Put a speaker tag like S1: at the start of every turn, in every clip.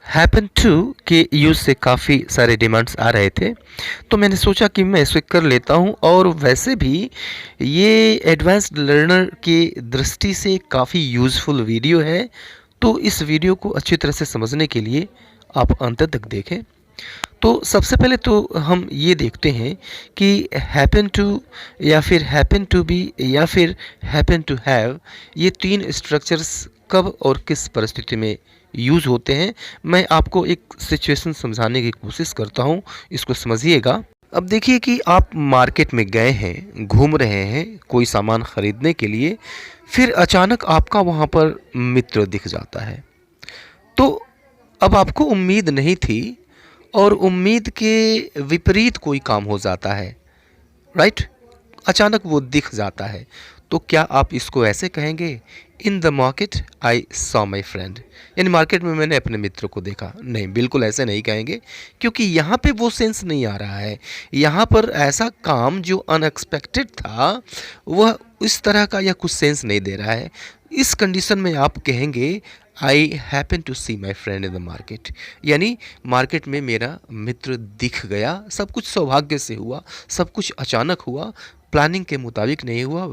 S1: Happen to के use से काफ़ी सारे डिमांड्स आ रहे थे, तो मैंने सोचा कि मैं इसे कर लेता हूँ। और वैसे भी ये एडवांस्ड लर्नर की दृष्टि से काफ़ी यूज़फुल वीडियो है, तो इस वीडियो को अच्छी तरह से समझने के लिए आप अंत तक देखें। तो सबसे पहले तो हम ये देखते हैं कि हैपन टू या फिर हैपन टू बी या फिर हैपन टू हैव, ये तीन स्ट्रक्चर्स कब और किस परिस्थिति में यूज़ होते हैं। मैं आपको एक सिचुएशन समझाने की कोशिश करता हूँ, इसको समझिएगा। अब देखिए कि आप मार्केट में गए हैं, घूम रहे हैं कोई सामान ख़रीदने के लिए, फिर अचानक आपका वहाँ पर मित्र दिख जाता है। तो अब आपको उम्मीद नहीं थी और उम्मीद के विपरीत कोई काम हो जाता है, राइट? अचानक वो दिख जाता है, तो क्या आप इसको ऐसे कहेंगे, इन the market I saw my friend, यानी मार्केट में मैंने अपने मित्र को देखा? नहीं, बिल्कुल ऐसे नहीं कहेंगे, क्योंकि यहाँ पे वो सेंस नहीं आ रहा है। यहाँ पर ऐसा काम जो अनएक्सपेक्टेड था, वह इस तरह का या कुछ सेंस नहीं दे रहा है। इस कंडीशन में आप कहेंगे, I happen to see my friend in the market, यानी मार्केट में मेरा मित्र दिख गया। सब कुछ सौभाग्य से हुआ, सब कुछ अचानक हुआ, प्लानिंग के मुताबिक नहीं हुआ,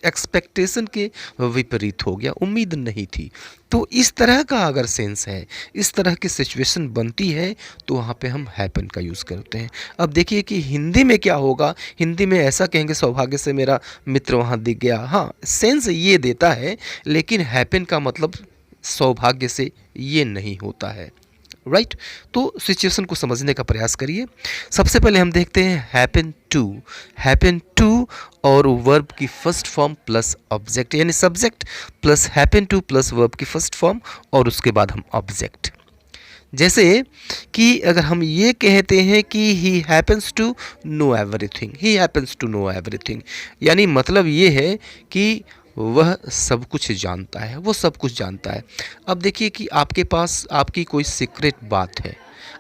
S1: एक्सपेक्टेशन के विपरीत हो गया, उम्मीद नहीं थी। तो इस तरह का अगर सेंस है, इस तरह की सिचुएशन बनती है, तो वहाँ पे हम हैपन का यूज़ करते हैं। अब देखिए कि हिंदी में क्या होगा। हिंदी में ऐसा कहेंगे, सौभाग्य से मेरा मित्र वहाँ दिख गया। हाँ, सेंस ये देता है, लेकिन हैपन का मतलब सौभाग्य से ये नहीं होता है, राइट? तो सिचुएशन को समझने का प्रयास करिए। सबसे पहले हम देखते हैं हैपन टू। हैपन टू और वर्ब की फर्स्ट फॉर्म प्लस ऑब्जेक्ट, यानी subject plus happen to plus verb की फर्स्ट फॉर्म और उसके बाद हम ऑब्जेक्ट। जैसे कि अगर हम ये कहते हैं कि he happens to know everything, he happens to know everything, यानी मतलब ये है कि वह सब कुछ जानता है, वो सब कुछ जानता है। अब देखिए कि आपके पास आपकी कोई सीक्रेट बात है,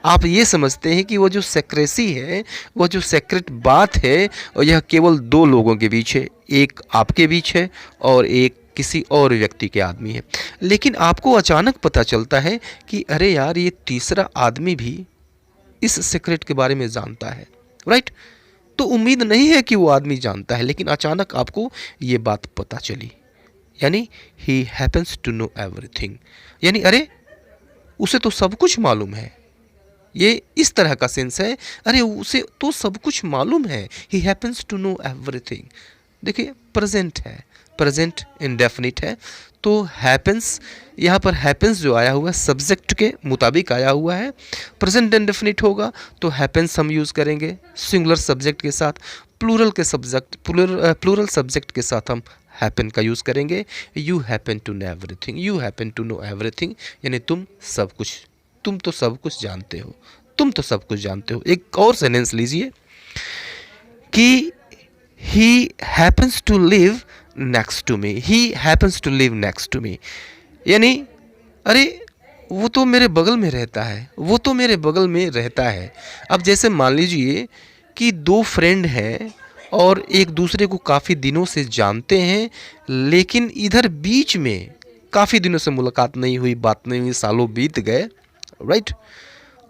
S1: आप ये समझते हैं कि वो जो सेक्रेसी है, वो जो सेक्रेट बात है, और यह केवल दो लोगों के बीच है, एक आपके बीच है और एक किसी और व्यक्ति के आदमी है। लेकिन आपको अचानक पता चलता है कि अरे यार, ये तीसरा आदमी भी इस सीक्रेट के बारे में जानता है, राइट? तो उम्मीद नहीं है कि वो आदमी जानता है, लेकिन अचानक आपको ये बात पता चली, यानी ही हैपन्स टू नो एवरीथिंग, यानी अरे, उसे तो सब कुछ मालूम है। ये इस तरह का सेंस है, अरे उसे तो सब कुछ मालूम है, ही हैपन्स टू नो एवरीथिंग। देखिए, प्रेजेंट है, प्रेजेंट इंडेफिनिट है, तो हैपन्स, यहाँ पर हैपन्स जो आया हुआ है सब्जेक्ट के मुताबिक आया हुआ है। प्रेजेंट इंडेफिनिट होगा तो हैपन्स हम यूज़ करेंगे सिंगुलर सब्जेक्ट के साथ। प्लूरल के सब्जेक्ट, प्लूरल सब्जेक्ट के साथ हम हैपन का यूज़ करेंगे। You happen to know everything, you happen to know everything, यानी तुम सब कुछ, तुम तो सब कुछ जानते हो, तुम तो सब कुछ जानते हो। एक और सेंटेंस लीजिए कि he happens to live next to me, he happens to live next to me, यानी अरे, वो तो मेरे बगल में रहता है, वो तो मेरे बगल में रहता है। अब जैसे मान लीजिए कि दो फ्रेंड हैं और एक दूसरे को काफ़ी दिनों से जानते हैं, लेकिन इधर बीच में काफ़ी दिनों से मुलाकात नहीं हुई, बात नहीं हुई, सालों बीत गए, राइट?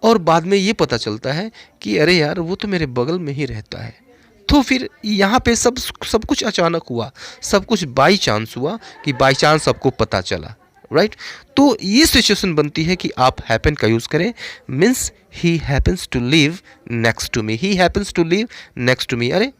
S1: और बाद में ये पता चलता है कि अरे यार, वो तो मेरे बगल में ही रहता है। तो फिर यहाँ पे सब कुछ अचानक हुआ, सब कुछ बाई चांस हुआ, कि बाई चांस सबको पता चला, राइट? तो ये सिचुएशन बनती है कि आप हैपन का यूज़ करें। Means he happens to live next to me, he happens to live next to me, अरे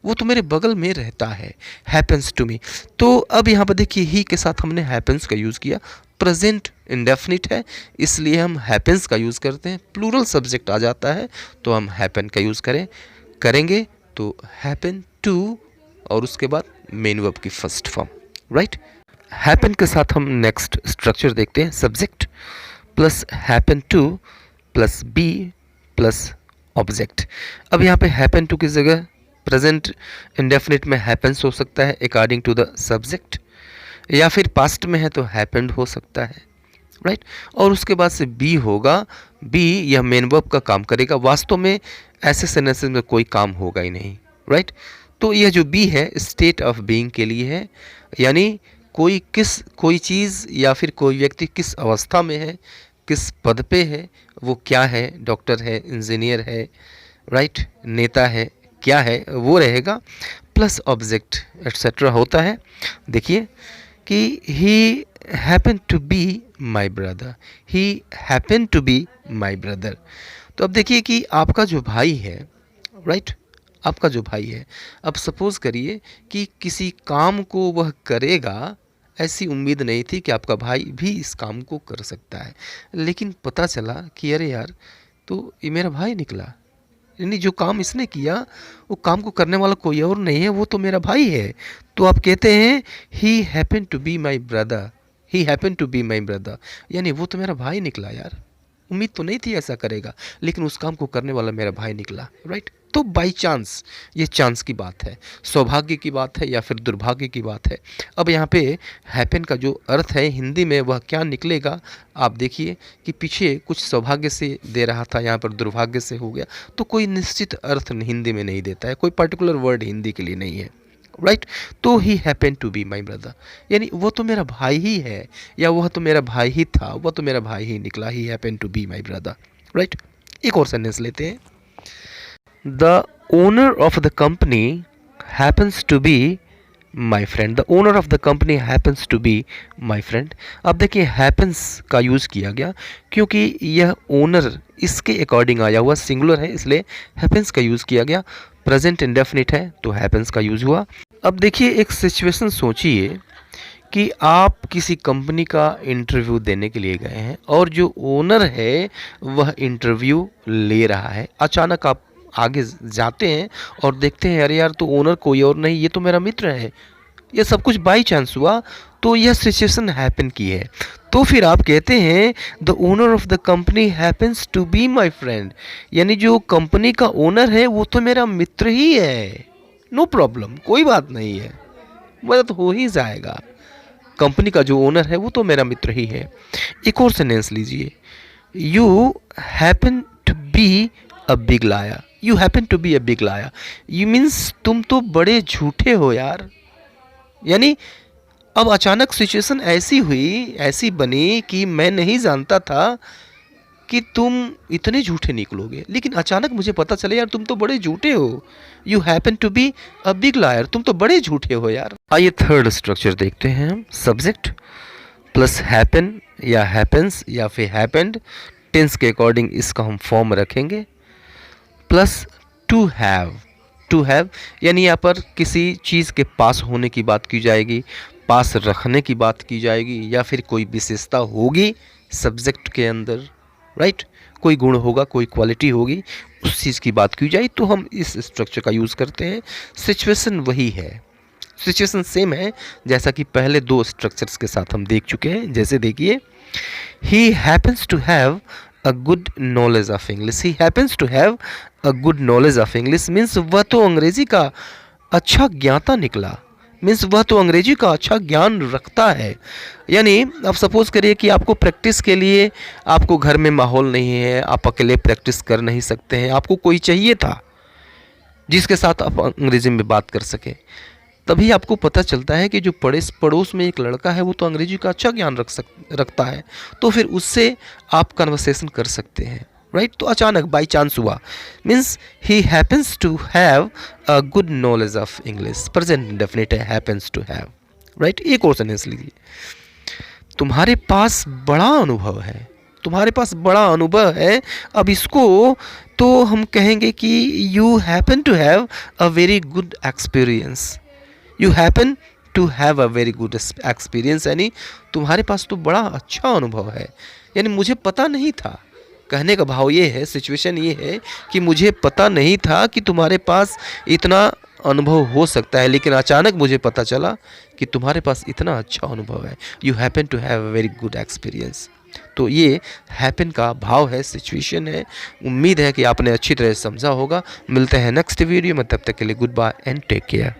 S1: वो तो मेरे बगल में रहता है, हैपन्स टू मी। तो अब यहाँ पर देखिए, ही के साथ हमने हैपन्स का यूज़ किया, प्रेजेंट इंडेफिनिट है, इसलिए हम हैपन्स का यूज़ करते हैं। प्लूरल सब्जेक्ट आ जाता है तो हम हैपन का यूज़ करेंगे, तो हैपन टू और उसके बाद मेन वर्ब की फर्स्ट फॉर्म, राइट? हैपन के साथ हम नेक्स्ट स्ट्रक्चर देखते हैं, subject plus happen to plus be plus object. अब यहाँ पे हैपन टू की जगह प्रेजेंट इंडेफिनिट में हैपन्स हो सकता है अकॉर्डिंग टू द सब्जेक्ट, या फिर पास्ट में है तो हैपेंड हो सकता है, राइट? और उसके बाद से बी होगा, बी यह मेन वर्ब का काम करेगा। वास्तव में ऐसे सेंटेंसेस में कोई काम होगा ही नहीं, राइट? तो यह जो बी है स्टेट ऑफ बीइंग के लिए है, यानी कोई चीज़ या फिर कोई व्यक्ति किस अवस्था में है, किस पद पे है, वो क्या है, डॉक्टर है, इंजीनियर है, राइट, नेता है, क्या है वो रहेगा, प्लस ऑब्जेक्ट एट्सेट्रा होता है। देखिए कि he happen to be my brother, he happen to be my brother. तो अब देखिए कि आपका जो भाई है, राइट, आपका जो भाई है, अब सपोज करिए कि किसी काम को वह करेगा, ऐसी उम्मीद नहीं थी कि आपका भाई भी इस काम को कर सकता है, लेकिन पता चला कि अरे यार, तो ये मेरा भाई निकला, यानी जो काम इसने किया वो काम को करने वाला कोई और नहीं है, वो तो मेरा भाई है। तो आप कहते हैं he happen to be my brother, he happen to be my brother, यानी वो तो मेरा भाई निकला यार, उम्मीद तो नहीं थी ऐसा करेगा, लेकिन उस काम को करने वाला मेरा भाई निकला, राइट। तो बाई चांस, ये चांस की बात है, सौभाग्य की बात है या फिर दुर्भाग्य की बात है। अब यहाँ पे हैपन का जो अर्थ है हिंदी में वह क्या निकलेगा, आप देखिए कि पीछे कुछ सौभाग्य से दे रहा था, यहाँ पर दुर्भाग्य से हो गया, तो कोई निश्चित अर्थ हिंदी में नहीं देता है, कोई पर्टिकुलर वर्ड हिंदी के लिए नहीं है, राइट। तो he happen to be my brother, यानी वो तो मेरा भाई ही है, या वह तो मेरा भाई ही था, वह तो मेरा भाई ही निकला, he happen to be my brother, right. एक और सेंटेंस लेते हैं, the owner of the company happens to be my friend, the owner of the company happens to be my friend. अब देखिए हैपन्स का यूज़ किया गया क्योंकि यह ओनर इसके अकॉर्डिंग आया हुआ सिंगुलर है, इसलिए हैपन्स का यूज़ किया गया। प्रेजेंट इंडेफिनिट है तो हैपन्स का यूज़ हुआ। अब देखिए एक सिचुएशन सोचिए कि आप किसी कंपनी का इंटरव्यू देने के लिए गए हैं और जो ओनर है वह इंटरव्यू ले रहा है। अचानक आप आगे जाते हैं और देखते हैं अरे यार, तो ओनर कोई और नहीं, ये तो मेरा मित्र है, ये सब कुछ बाई चांस हुआ, तो यह सिचुएशन हैपन की है। तो फिर आप कहते हैं the owner of the company happens to be my friend, यानी जो कंपनी का ओनर है वो तो मेरा मित्र ही है, नो प्रॉब्लम, कोई बात नहीं है, मदद हो ही जाएगा, कंपनी का जो ओनर है वो तो मेरा मित्र ही है। एक और सेंटेंस लीजिए, you happen to be a big liar, you happen to be a big liar, you means तुम तो बड़े झूठे हो यार, यानी अब अचानक सिचुएशन ऐसी हुई, ऐसी बनी कि मैं नहीं जानता था कि तुम इतने झूठे निकलोगे, लेकिन अचानक मुझे पता चले यार तुम तो बड़े झूठे हो, you happen to be a big liar, तुम तो बड़े झूठे हो यार। आइए थर्ड स्ट्रक्चर देखते हैं हम, सब्जेक्ट प्लस हैपन या हैपन्स या फिर हैपेंड, टेंस के अकॉर्डिंग इसका हम फॉर्म रखेंगे, plus to have, to have यानी यहाँ पर किसी चीज़ के पास होने की बात की जाएगी, पास रखने की बात की जाएगी, या फिर कोई विशेषता होगी सब्जेक्ट के अंदर, राइट, कोई गुण होगा, कोई क्वालिटी होगी, उस चीज़ की बात की जाए तो हम इस स्ट्रक्चर का यूज़ करते हैं। सिचुएशन वही है, सिचुएशन सेम है जैसा कि पहले दो स्ट्रक्चर्स के साथ हम देख चुके हैं। जैसे देखिए, he happens to have a good knowledge of English, he happens to have a good knowledge of English means वह तो अंग्रेजी का अच्छा ज्ञाता निकला, मीन्स वह तो अंग्रेजी का अच्छा ज्ञान रखता है। यानी अब सपोज़ करिए कि आपको प्रैक्टिस के लिए, आपको घर में माहौल नहीं है, आप अकेले प्रैक्टिस कर नहीं सकते हैं, आपको कोई चाहिए था जिसके साथ आप अंग्रेजी में बात कर सकें, तभी आपको पता चलता है कि जो पड़ोस में एक लड़का है वो तो अंग्रेजी का अच्छा ज्ञान रखता है, तो फिर उससे आप कन्वर्सेशन कर सकते हैं, राइट। तो अचानक बाई चांस हुआ, means he happens to have a good knowledge of English, present indefinite है, हैपन्स टू हैव, राइट। एक और सेंटेंस लीजिए, तुम्हारे पास बड़ा अनुभव है, तुम्हारे पास बड़ा अनुभव है। अब इसको तो हम कहेंगे कि you happen to have a very good experience, you happen to have a very good experience, यानी तुम्हारे पास तो बड़ा अच्छा अनुभव है, यानी मुझे पता नहीं था, कहने का भाव ये है, सिचुएशन ये है कि मुझे पता नहीं था कि तुम्हारे पास इतना अनुभव हो सकता है, लेकिन अचानक मुझे पता चला कि तुम्हारे पास इतना अच्छा अनुभव है, you happen to have a very good experience. तो ये हैपन का भाव है, सिचुएशन है। उम्मीद है कि आपने अच्छी तरह समझा होगा। मिलते हैं नेक्स्ट वीडियो में, तब तक के लिए good bye and take care.